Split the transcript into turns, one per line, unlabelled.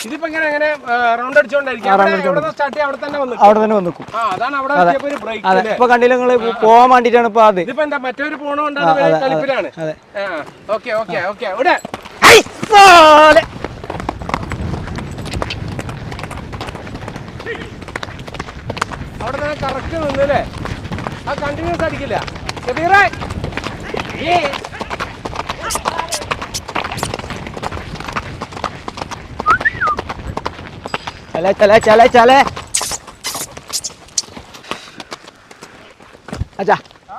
ഇതിപ്പോ എങ്ങനെ റൗണ്ട് അടിച്ചോണ്ടായിരിക്കും
അവിടെ തന്നെ വന്നു. ഇപ്പൊ കണ്ടില്ല നിങ്ങള് പോവാൻ വേണ്ടിട്ടാണ് ഇപ്പൊ അത്.
ഇതിപ്പോ എന്താ മറ്റൊരു പോണോണ്ടാണ് കളിപ്പിലാണ്. ഓക്കെ ഓക്കെ ഓക്കെ ഇവിടെ അവിടെ തന്നെ കറക്റ്റ് നിന്നല്ലേ, ആ കണ്ടിന്യൂസ് അടിക്കില്ല.
ചല. അച്ഛാ